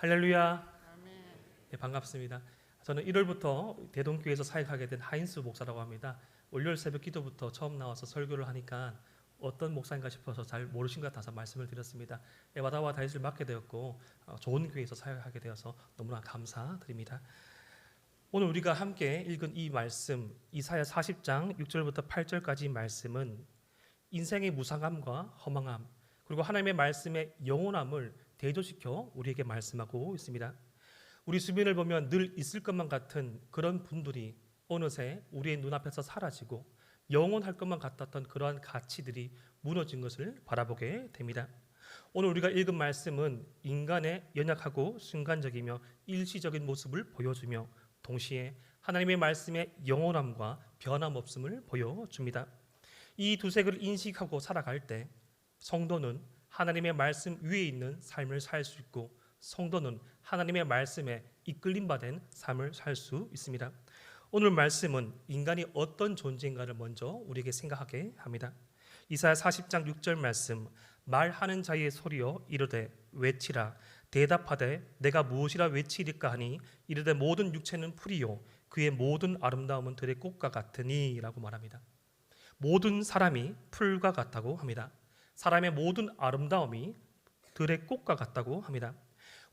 할렐루야. 네, 반갑습니다. 저는 1월부터 대동교회에서 사역하게 된 하인스 목사라고 합니다. 월요일 새벽 기도부터 처음 나와서 설교를 하니까 어떤 목사인가 싶어서 잘 모르신 것 같아서 말씀을 드렸습니다. 에바다와 다윗을 맡게 되었고 좋은 교회에서 사역하게 되어서 너무나 감사드립니다. 오늘 우리가 함께 읽은 이 말씀 이사야 40장 6절부터 8절까지 말씀은 인생의 무상함과 허망함 그리고 하나님의 말씀의 영원함을 대조시켜 우리에게 말씀하고 있습니다. 우리 주변을 보면 늘 있을 것만 같은 그런 분들이 어느새 우리의 눈앞에서 사라지고 영원할 것만 같았던 그러한 가치들이 무너진 것을 바라보게 됩니다. 오늘 우리가 읽은 말씀은 인간의 연약하고 순간적이며 일시적인 모습을 보여주며 동시에 하나님의 말씀의 영원함과 변함없음을 보여줍니다. 이 두색을 인식하고 살아갈 때 성도는 하나님의 말씀 위에 있는 삶을 살 수 있고 성도는 하나님의 말씀에 이끌림 받은 삶을 살 수 있습니다. 오늘 말씀은 인간이 어떤 존재인가를 먼저 우리에게 생각하게 합니다. 이사야 40장 6절 말씀 말하는 자의 소리여 이르되 외치라 대답하되 내가 무엇이라 외치리까 하니 이르되 모든 육체는 풀이요 그의 모든 아름다움은 들의 꽃과 같으니 라고 말합니다. 모든 사람이 풀과 같다고 합니다. 사람의 모든 아름다움이 들의 꽃과 같다고 합니다.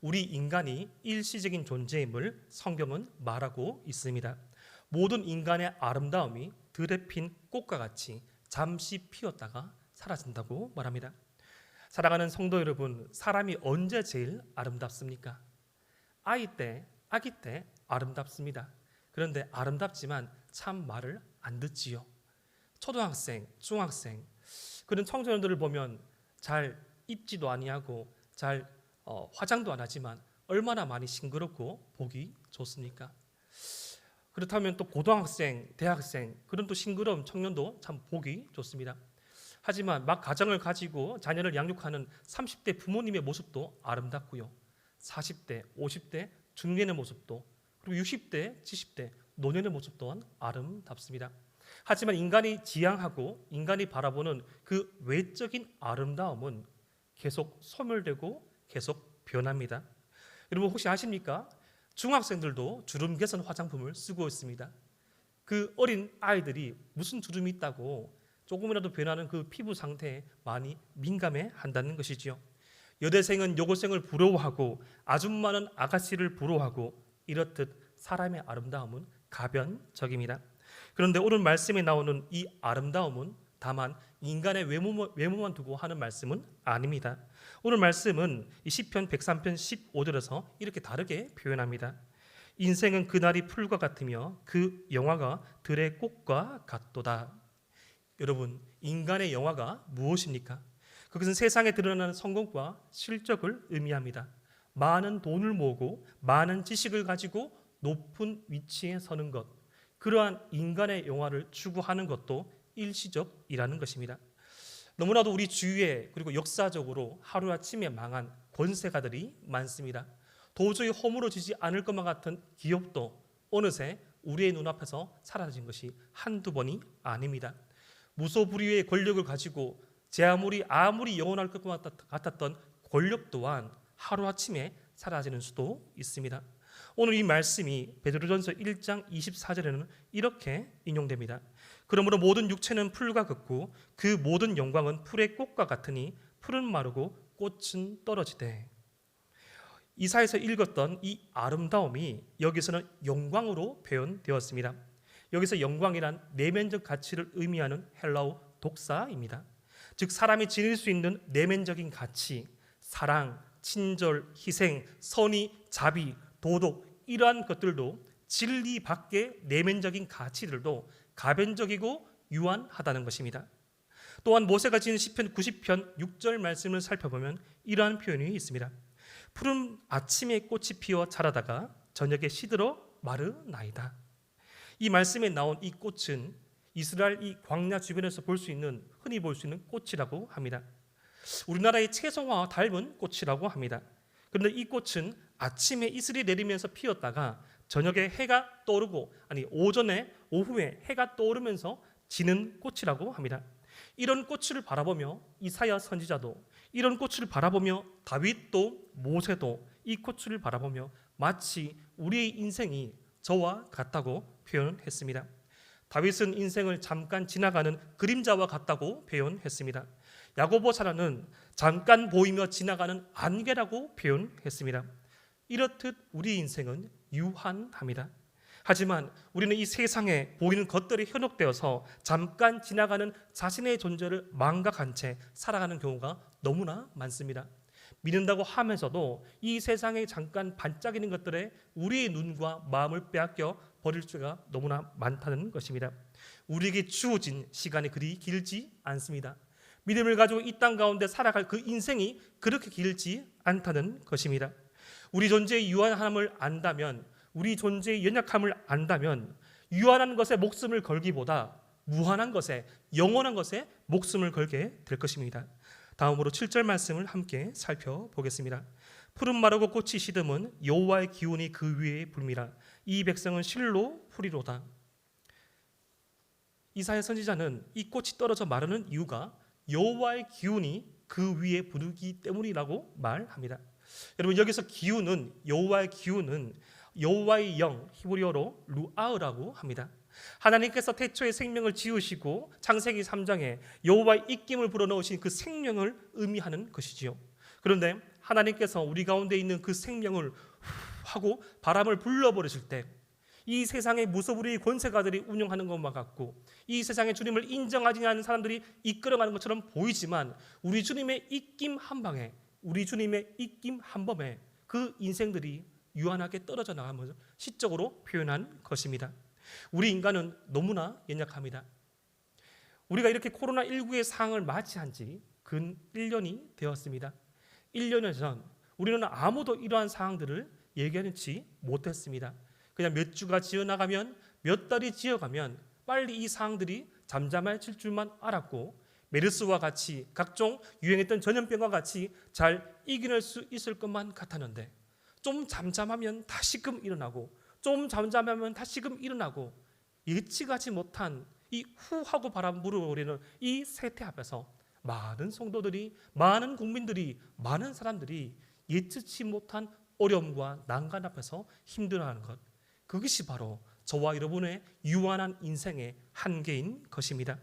우리 인간이 일시적인 존재임을 성경은 말하고 있습니다. 모든 인간의 아름다움이 들에 핀 꽃과 같이 잠시 피었다가 사라진다고 말합니다. 사랑하는 성도 여러분, 사람이 언제 제일 아름답습니까? 아기 때 아름답습니다. 그런데 아름답지만 참 말을 안 듣지요. 초등학생, 중학생 그런 청소년들을 보면 잘 입지도 아니하고 잘 화장도 안 하지만 얼마나 많이 싱그럽고 보기 좋습니까? 그렇다면 또 고등학생, 대학생 그런 또 싱그러운 청년도 참 보기 좋습니다. 하지만 막 가정을 가지고 자녀를 양육하는 30대 부모님의 모습도 아름답고요. 40대, 50대 중년의 모습도 그리고 60대, 70대 노년의 모습 또한 아름답습니다. 하지만 인간이 지향하고 인간이 바라보는 그 외적인 아름다움은 계속 소멸되고 계속 변합니다. 여러분 혹시 아십니까? 중학생들도 주름 개선 화장품을 쓰고 있습니다. 그 어린 아이들이 무슨 주름이 있다고 조금이라도 변하는 그 피부 상태에 많이 민감해 한다는 것이지요. 여대생은 여고생을 부러워하고 아줌마는 아가씨를 부러워하고 이렇듯 사람의 아름다움은 가변적입니다. 그런데 오늘 말씀에 나오는 이 아름다움은 다만 인간의 외모만 두고 하는 말씀은 아닙니다. 오늘 말씀은 시편 103편 15절에서 이렇게 다르게 표현합니다. 인생은 그날이 풀과 같으며 그 영화가 들의 꽃과 같도다. 여러분, 인간의 영화가 무엇입니까? 그것은 세상에 드러나는 성공과 실적을 의미합니다. 많은 돈을 모으고 많은 지식을 가지고 높은 위치에 서는 것, 그러한 인간의 영화를 추구하는 것도 일시적이라는 것입니다. 너무나도 우리 주위에 그리고 역사적으로 하루아침에 망한 권세가들이 많습니다. 도저히 허물어지지 않을 것만 같은 기업도 어느새 우리의 눈앞에서 사라진 것이 한두 번이 아닙니다. 무소불위의 권력을 가지고 아무리 영원할 것 같았던 권력 또한 하루아침에 사라지는 수도 있습니다. 오늘 이 말씀이 베드로전서 1장 24절에는 이렇게 인용됩니다. 그러므로 모든 육체는 풀과 같고 그 모든 영광은 풀의 꽃과 같으니 풀은 마르고 꽃은 떨어지되. 이사야에서 읽었던 이 아름다움이 여기서는 영광으로 표현되었습니다. 여기서 영광이란 내면적 가치를 의미하는 헬라어 독사입니다. 즉 사람이 지닐 수 있는 내면적인 가치, 사랑, 친절, 희생, 선의, 자비, 도덕 이러한 것들도 진리 밖의 내면적인 가치들도 가변적이고 유한하다는 것입니다. 또한 모세가 지은 시편 90편 6절 말씀을 살펴보면 이러한 표현이 있습니다. 푸른 아침에 꽃이 피어 자라다가 저녁에 시들어 마르나이다. 이 말씀에 나온 이 꽃은 이스라엘 이 광야 주변에서 흔히 볼 수 있는 꽃이라고 합니다. 우리나라의 채송화와 닮은 꽃이라고 합니다. 그런데 이 꽃은 아침에 이슬이 내리면서 피었다가 저녁에 해가 떠오르고 오후에 해가 떠오르면서 지는 꽃이라고 합니다. 이런 꽃을 바라보며 이사야 선지자도 이런 꽃을 바라보며 다윗도 모세도 이 꽃을 바라보며 마치 우리의 인생이 저와 같다고 표현했습니다. 다윗은 인생을 잠깐 지나가는 그림자와 같다고 표현했습니다. 야고보 사라는 잠깐 보이며 지나가는 안개라고 표현했습니다. 이렇듯 우리 인생은 유한합니다. 하지만 우리는 이 세상에 보이는 것들이 현혹되어서 잠깐 지나가는 자신의 존재를 망각한 채 살아가는 경우가 너무나 많습니다. 믿는다고 하면서도 이 세상에 잠깐 반짝이는 것들에 우리의 눈과 마음을 빼앗겨 버릴 수가 너무나 많다는 것입니다. 우리에게 주어진 시간이 그리 길지 않습니다. 믿음을 가지고 이 땅 가운데 살아갈 그 인생이 그렇게 길지 않다는 것입니다. 우리 존재의 유한함을 안다면, 우리 존재의 연약함을 안다면 유한한 것에 목숨을 걸기보다 무한한 것에, 영원한 것에 목숨을 걸게 될 것입니다. 다음으로 7절 말씀을 함께 살펴보겠습니다. 푸른 마르고 꽃이 시듬은 여호와의 기운이 그 위에 불미라. 이 백성은 실로 풀이로다. 이사야 선지자는 이 꽃이 떨어져 마르는 이유가 여호와의 기운이 그 위에 부르기 때문이라고 말합니다. 여러분, 여기서 기운은, 여호와의 기운은 여호와의 영, 히브리어로 루아흐라고 합니다. 하나님께서 태초에 생명을 지으시고 창세기 3장에 여호와의 입김을 불어넣으신 그 생명을 의미하는 것이지요. 그런데 하나님께서 우리 가운데 있는 그 생명을 하고 바람을 불러버리실 때 이 세상의 무소불위의 권세가들이 운영하는 것만 같고 이 세상의 주님을 인정하지 않는 사람들이 이끌어가는 것처럼 보이지만 우리 주님의 입김 한 방에, 우리 주님의 입김 한 범에 그 인생들이 유한하게 떨어져 나가면서 시적으로 표현한 것입니다. 우리 인간은 너무나 연약합니다. 우리가 이렇게 코로나19의 상황을 맞이한 지 근 1년이 되었습니다. 1년 전 우리는 아무도 이러한 상황들을 예견치 못했습니다. 그냥 몇 주가 지어나가면, 몇 달이 지어가면 빨리 이 상황들이 잠잠해질 줄만 알았고 메르스와 같이 각종 유행했던 전염병과 같이 잘 이겨낼 수 있을 것만 같았는데 좀 잠잠하면 다시금 일어나고 좀 잠잠하면 다시금 일어나고 예측하지 못한 이 후하고 바람 불어오르는 이 세태 앞에서 많은 성도들이, 많은 국민들이, 많은 사람들이 예측치 못한 어려움과 난간 앞에서 힘들어하는 것, 그것이 바로 저와 여러분의 유한한 인생의 한계인 것입니다.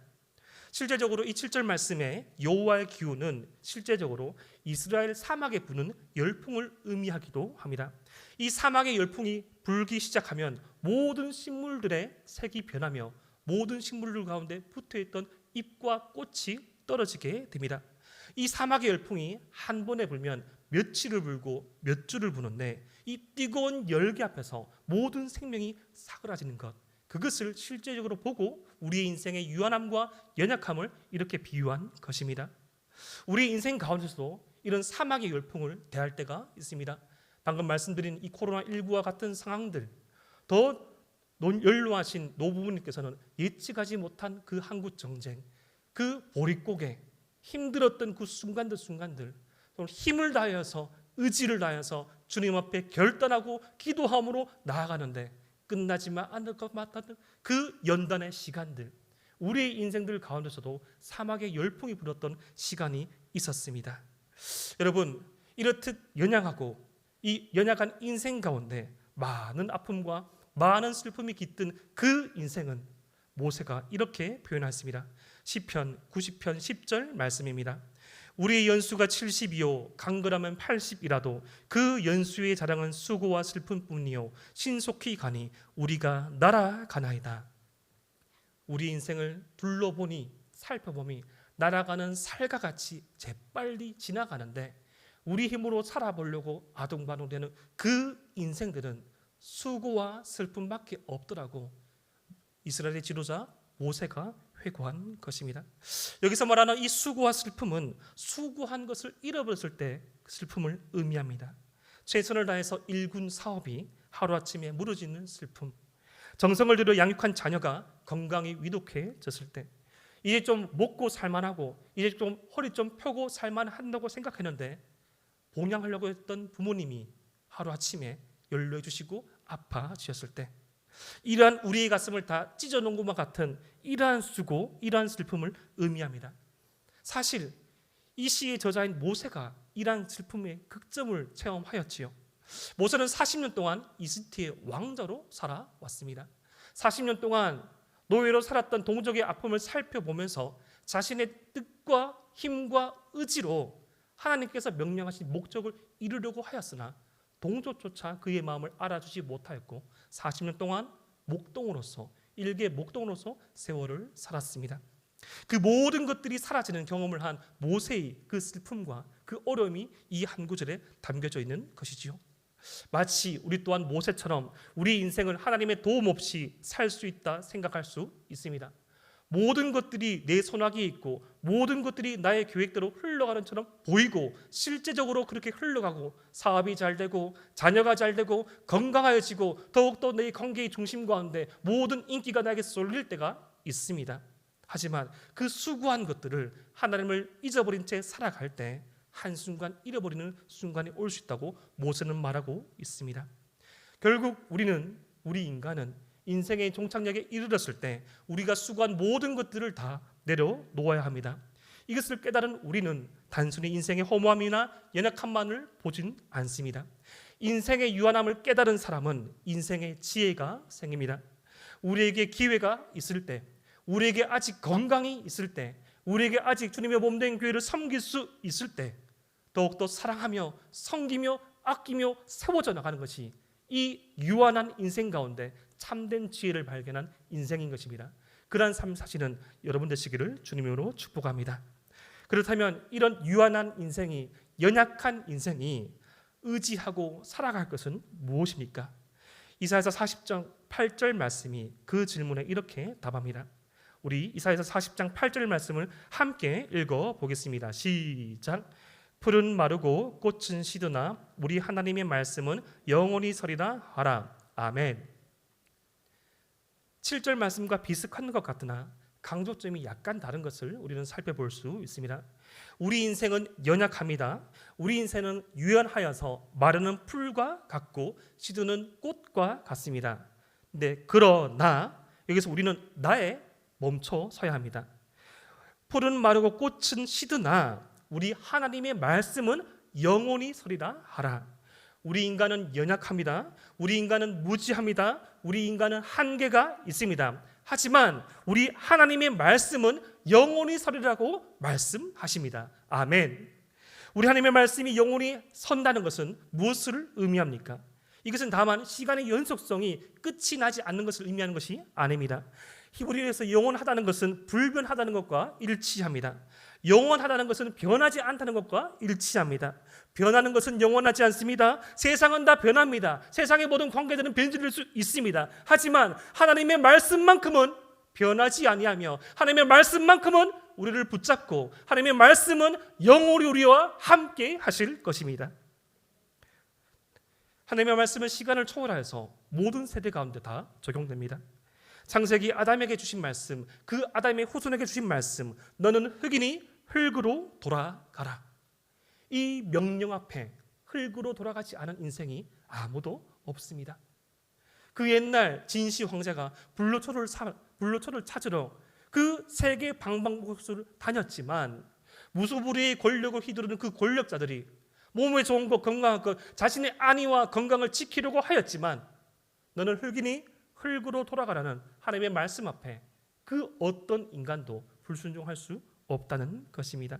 실제적으로 이 7절 말씀에 여호와의 기운은 실제적으로 이스라엘 사막에 부는 열풍을 의미하기도 합니다. 이 사막의 열풍이 불기 시작하면 모든 식물들의 색이 변하며 모든 식물들 가운데 붙어있던 잎과 꽃이 떨어지게 됩니다. 이 사막의 열풍이 한 번에 불면 며칠을 불고 몇 주를 부는데 이 뜨거운 열기 앞에서 모든 생명이 사그라지는 것, 그것을 실제적으로 보고 우리의 인생의 유한함과 연약함을 이렇게 비유한 것입니다. 우리 인생 가운데서도 이런 사막의 열풍을 대할 때가 있습니다. 방금 말씀드린 이 코로나19와 같은 상황들, 더 연로하신 노부부님께서는 예측하지 못한 그 한국 정쟁, 그 보릿고개, 힘들었던 그 순간들 힘을 다하여서, 의지를 다하여서 주님 앞에 결단하고 기도함으로 나아가는데 끝나지만 않을 것 같다는 그 연단의 시간들, 우리의 인생들 가운데서도 사막의 열풍이 불었던 시간이 있었습니다. 여러분, 이렇듯 연약하고 이 연약한 인생 가운데 많은 아픔과 많은 슬픔이 깃든 그 인생은 모세가 이렇게 표현했습니다. 시편 90편 10절 말씀입니다. 우리의 연수가 70이요 강건하면 80이라도 그 연수의 자랑은 수고와 슬픔뿐이요 신속히 가니 우리가 날아가나이다. 우리 인생을 둘러보니, 살펴보니 날아가는 살과 같이 재빨리 지나가는데 우리 힘으로 살아보려고 아둥바둥되는 그 인생들은 수고와 슬픔밖에 없더라고 이스라엘의 지도자 모세가 회고한 것입니다. 여기서 말하는 이 수고와 슬픔은 수고한 것을 잃어버렸을 때 슬픔을 의미합니다. 최선을 다해서 일군 사업이 하루아침에 무너지는 슬픔, 정성을 들여 양육한 자녀가 건강이 위독해졌을 때, 이제 좀 먹고 살만하고 이제 좀 허리 좀 펴고 살만한다고 생각했는데 봉양하려고 했던 부모님이 하루아침에 연로해 주시고 아파지셨을 때, 이러한 우리의 가슴을 다 찢어놓은 것과 같은 이러한 수고, 이러한 슬픔을 의미합니다. 사실 이 시의 저자인 모세가 이러한 슬픔의 극점을 체험하였지요. 모세는 40년 동안 이집트의 왕자로 살아왔습니다. 40년 동안 노예로 살았던 동족의 아픔을 살펴보면서 자신의 뜻과 힘과 의지로 하나님께서 명령하신 목적을 이루려고 하였으나 동족조차 그의 마음을 알아주지 못하였고 40년 동안 목동으로서 일개 목동으로서 세월을 살았습니다. 그 모든 것들이 사라지는 경험을 한 모세의 그 슬픔과 그 어려움이 이 한 구절에 담겨져 있는 것이지요. 마치 우리 또한 모세처럼 우리 인생을 하나님의 도움 없이 살 수 있다 생각할 수 있습니다. 모든 것들이 내 손아귀에 있고 모든 것들이 나의 계획대로 흘러가는 것처럼 보이고 실제적으로 그렇게 흘러가고 사업이 잘 되고 자녀가 잘 되고 건강해지고 더욱더 내 관계의 중심 가운데 모든 인기가 나에게 쏠릴 때가 있습니다. 하지만 그 수고한 것들을 하나님을 잊어버린 채 살아갈 때 한순간 잃어버리는 순간이 올 수 있다고 모세는 말하고 있습니다. 결국 우리 인간은 인생의 종착역에 이르렀을 때 우리가 수고한 모든 것들을 다 내려놓아야 합니다. 이것을 깨달은 우리는 단순히 인생의 허무함이나 연약함만을 보진 않습니다. 인생의 유한함을 깨달은 사람은 인생의 지혜가 생깁니다. 우리에게 기회가 있을 때, 우리에게 아직 건강이 있을 때, 우리에게 아직 주님의 몸된 교회를 섬길 수 있을 때 더욱더 사랑하며 섬기며 아끼며 세워져 나가는 것이 이 유한한 인생 가운데 참된 지혜를 발견한 인생인 것입니다. 그러한 삶 사실은 여러분 되시기를 주님으로 축복합니다. 그렇다면 이런 유한한 인생이, 연약한 인생이 의지하고 살아갈 것은 무엇입니까? 이사야서 40장 8절 말씀이 그 질문에 이렇게 답합니다. 우리 이사야서 40장 8절 말씀을 함께 읽어보겠습니다. 시작. 풀은 마르고 꽃은 시드나 우리 하나님의 말씀은 영원히 서리라 하라. 아멘. 7절 말씀과 비슷한 것 같으나 강조점이 약간 다른 것을 우리는 살펴볼 수 있습니다. 우리 인생은 연약합니다. 우리 인생은 유연하여서 마르는 풀과 같고 시드는 꽃과 같습니다. 네, 그러나 여기서 우리는 나에 멈춰 서야 합니다. 풀은 마르고 꽃은 시드나 우리 하나님의 말씀은 영원히 서리라 하라. 우리 인간은 연약합니다. 우리 인간은 무지합니다. 우리 인간은 한계가 있습니다. 하지만 우리 하나님의 말씀은 영원히 서리라고 말씀하십니다. 아멘. 우리 하나님의 말씀이 영원히 선다는 것은 무엇을 의미합니까? 이것은 다만 시간의 연속성이 끝이 나지 않는 것을 의미하는 것이 아닙니다. 히브리어에서 영원하다는 것은 불변하다는 것과 일치합니다. 영원하다는 것은 변하지 않다는 것과 일치합니다. 변하는 것은 영원하지 않습니다. 세상은 다 변합니다. 세상의 모든 관계들은 변질될 수 있습니다. 하지만 하나님의 말씀만큼은 변하지 아니하며 하나님의 말씀만큼은 우리를 붙잡고 하나님의 말씀은 영원히 우리와 함께 하실 것입니다. 하나님의 말씀은 시간을 초월하여서 모든 세대 가운데 다 적용됩니다. 창세기 아담에게 주신 말씀, 그 아담의 후손에게 주신 말씀, 너는 흙이니 흙으로 돌아가라. 이 명령 앞에 흙으로 돌아가지 않은 인생이 아무도 없습니다. 그 옛날 진시 황제가 불로초를 찾으러 그 세계 방방곳을 다녔지만 무소불위의 권력을 휘두르는 그 권력자들이 몸에 좋은 것, 건강한 것, 자신의 안위와 건강을 지키려고 하였지만 너는 흙이니 흙으로 돌아가라는 하나님의 말씀 앞에 그 어떤 인간도 불순종할 수 없다는 것입니다.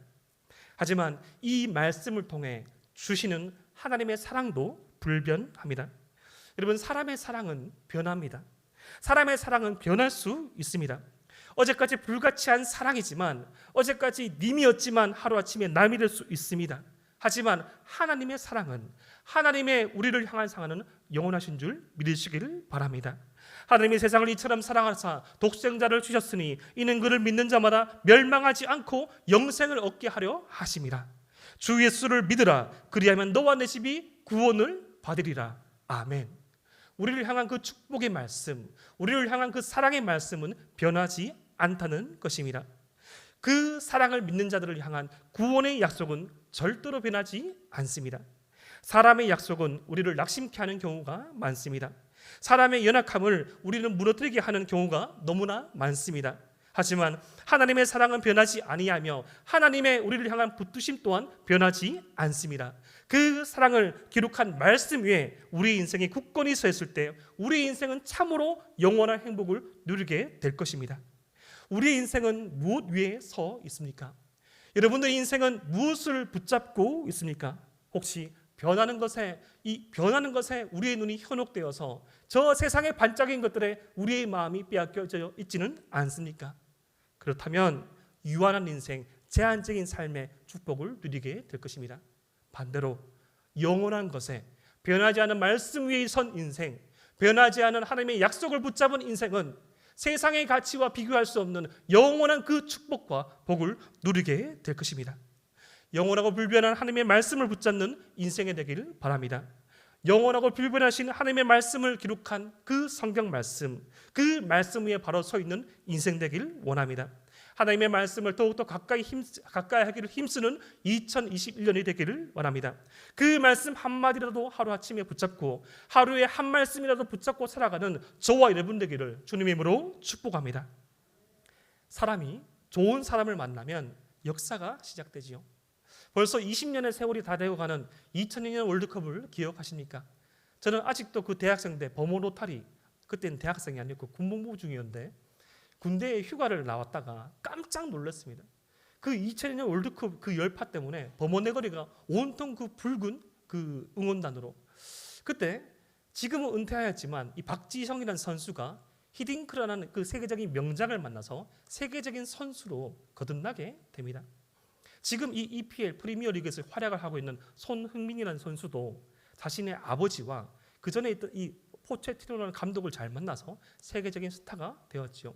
하지만 이 말씀을 통해 주시는 하나님의 사랑도 불변합니다. 여러분, 사람의 사랑은 변합니다. 사람의 사랑은 변할 수 있습니다. 어제까지 불가치한 사랑이지만, 어제까지 님이었지만 하루아침에 남이 될 수 있습니다. 하지만 하나님의 사랑은, 하나님의 우리를 향한 사랑은 영원하신 줄 믿으시기를 바랍니다. 하나님이 세상을 이처럼 사랑하사 독생자를 주셨으니 이는 그를 믿는 자마다 멸망하지 않고 영생을 얻게 하려 하심이라. 주 예수를 믿으라. 그리하면 너와 내 집이 구원을 받으리라. 아멘. 우리를 향한 그 축복의 말씀, 우리를 향한 그 사랑의 말씀은 변하지 않다는 것입니다. 그 사랑을 믿는 자들을 향한 구원의 약속은 절대로 변하지 않습니다. 사람의 약속은 우리를 낙심케 하는 경우가 많습니다. 사람의 연약함을 우리는 무너뜨리게 하는 경우가 너무나 많습니다. 하지만 하나님의 사랑은 변하지 아니하며 하나님의 우리를 향한 붙드심 또한 변하지 않습니다. 그 사랑을 기록한 말씀 위에 우리 인생이 굳건히 서 있을 때 우리 인생은 참으로 영원한 행복을 누리게 될 것입니다. 우리 인생은 무엇 위에 서 있습니까? 여러분들의 인생은 무엇을 붙잡고 있습니까? 혹시 변하는 것에 우리의 눈이 현혹되어서 저 세상의 반짝인 것들에 우리의 마음이 빼앗겨져 있지는 않습니까? 그렇다면 유한한 인생, 제한적인 삶의 축복을 누리게 될 것입니다. 반대로 영원한 것에 변하지 않은 말씀 위에 선 인생, 변하지 않은 하나님의 약속을 붙잡은 인생은 세상의 가치와 비교할 수 없는 영원한 그 축복과 복을 누리게 될 것입니다. 영원하고 불변한 하나님의 말씀을 붙잡는 인생이 되기를 바랍니다. 영원하고 불변하신 하나님의 말씀을 기록한 그 성경 말씀, 그 말씀 위에 바로 서 있는 인생 되기를 원합니다. 하나님의 말씀을 더욱더 가까이 하기를 힘쓰는 2021년이 되기를 원합니다. 그 말씀 한마디라도 하루아침에 붙잡고 하루에 한 말씀이라도 붙잡고 살아가는 저와 여러분 되기를 주님의 이름으로 축복합니다. 사람이 좋은 사람을 만나면 역사가 시작되지요. 벌써 20년의 세월이 다 되어가는 2002년 월드컵을 기억하십니까? 저는 아직도 그 대학생 때 버머 로타리, 그때는 대학생이 아니었고 군복무 중이었는데 군대에 휴가를 나왔다가 깜짝 놀랐습니다. 그 2002년 월드컵 그 열파 때문에 범어내거리가 온통 그 붉은 그 응원단으로, 그때 지금은 은퇴하였지만 이 박지성이라는 선수가 히딩크라는 그 세계적인 명장을 만나서 세계적인 선수로 거듭나게 됩니다. 지금 이 EPL 프리미어리그에서 활약을 하고 있는 손흥민이라는 선수도 자신의 아버지와 그 전에 있던 이 포체티노라는 감독을 잘 만나서 세계적인 스타가 되었지요.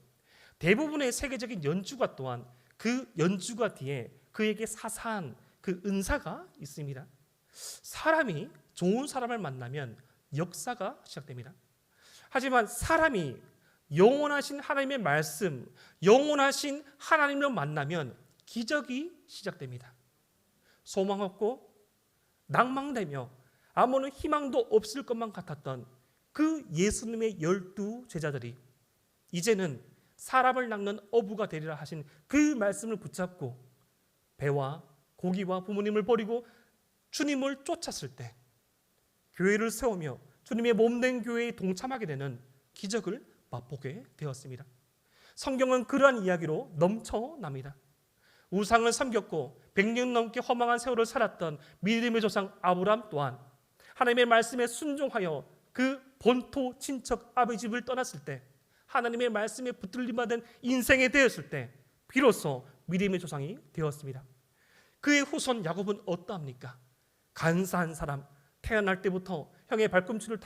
대부분의 세계적인 연주가 또한 그 연주가 뒤에 그에게 사사한 그 은사가 있습니다. 사람이 좋은 사람을 만나면 역사가 시작됩니다. 하지만 사람이 영원하신 하나님의 말씀, 영원하신 하나님을 만나면 기적이 시작됩니다. 소망 없고 낭망되며 아무런 희망도 없을 것만 같았던 그 예수님의 12 제자들이 이제는 사람을 낚는 어부가 되리라 하신 그 말씀을 붙잡고 배와 고기와 부모님을 버리고 주님을 쫓았을 때 교회를 세우며 주님의 몸된 교회에 동참하게 되는 기적을 맛보게 되었습니다. 성경은 그러한 이야기로 넘쳐납니다. 우상을 섬겼고 100년 넘게 허망한 세월을 살았던 믿음의 조상 아브라함 또한 하나님의 말씀에 순종하여 그 본토 친척 아버지 집을 떠났을 때 하나님의 말씀에 붙들림받은 인생이 되었을 때 비로소 믿음의 조상이 되었습니다. 그의 후손 야곱은 어떠합니까? 간사한 사람, 태어날 때부터 형의 발꿈치를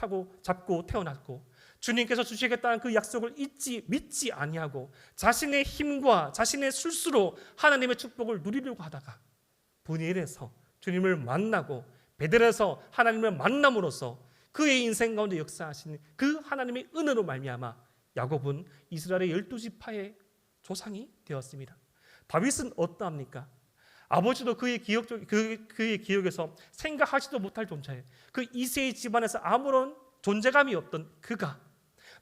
잡고 태어났고 주님께서 주시겠다는 그 약속을 믿지 아니하고 자신의 힘과 자신의 술수로 하나님의 축복을 누리려고 하다가 분이엘에서 주님을 만나고 베델에서 하나님을 만남으로써 그의 인생 가운데 역사하신 그 하나님의 은혜로 말미암아 야곱은 이스라엘의 12지파의 조상이 되었습니다. 다윗은 어떠합니까? 아버지도 그의 기억에서 생각하지도 못할 존재, 그 이새의 집안에서 아무런 존재감이 없던 그가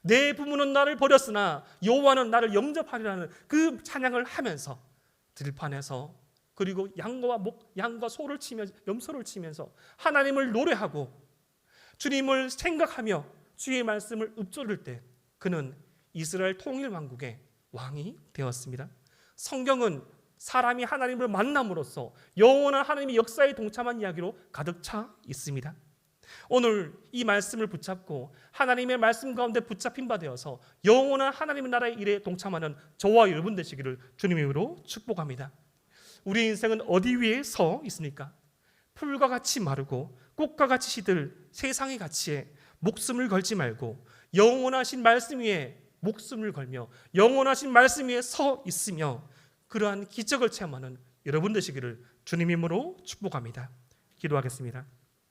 내 부모는 나를 버렸으나 여호와는 나를 영접하리라는 그 찬양을 하면서 들판에서 그리고 양과 소를 치면서 염소를 치면서 하나님을 노래하고 주님을 생각하며 주의 말씀을 읊조릴 때 그는 이스라엘 통일 왕국의 왕이 되었습니다. 성경은 사람이 하나님을 만남으로써 영원한 하나님의 역사에 동참한 이야기로 가득 차 있습니다. 오늘 이 말씀을 붙잡고 하나님의 말씀 가운데 붙잡힌 바 되어서 영원한 하나님의 나라의 일에 동참하는 저와 여러분 되시기를 주님의 이름으로 축복합니다. 우리 인생은 어디 위에 서 있습니까? 풀과 같이 마르고 꽃과 같이 시들 세상의 가치에 목숨을 걸지 말고 영원하신 말씀 위에 목숨을 걸며 영원하신 말씀 위에 서 있으며 그러한 기적을 체험하는 여러분 되시기를 주님 이름으로 축복합니다. 기도하겠습니다.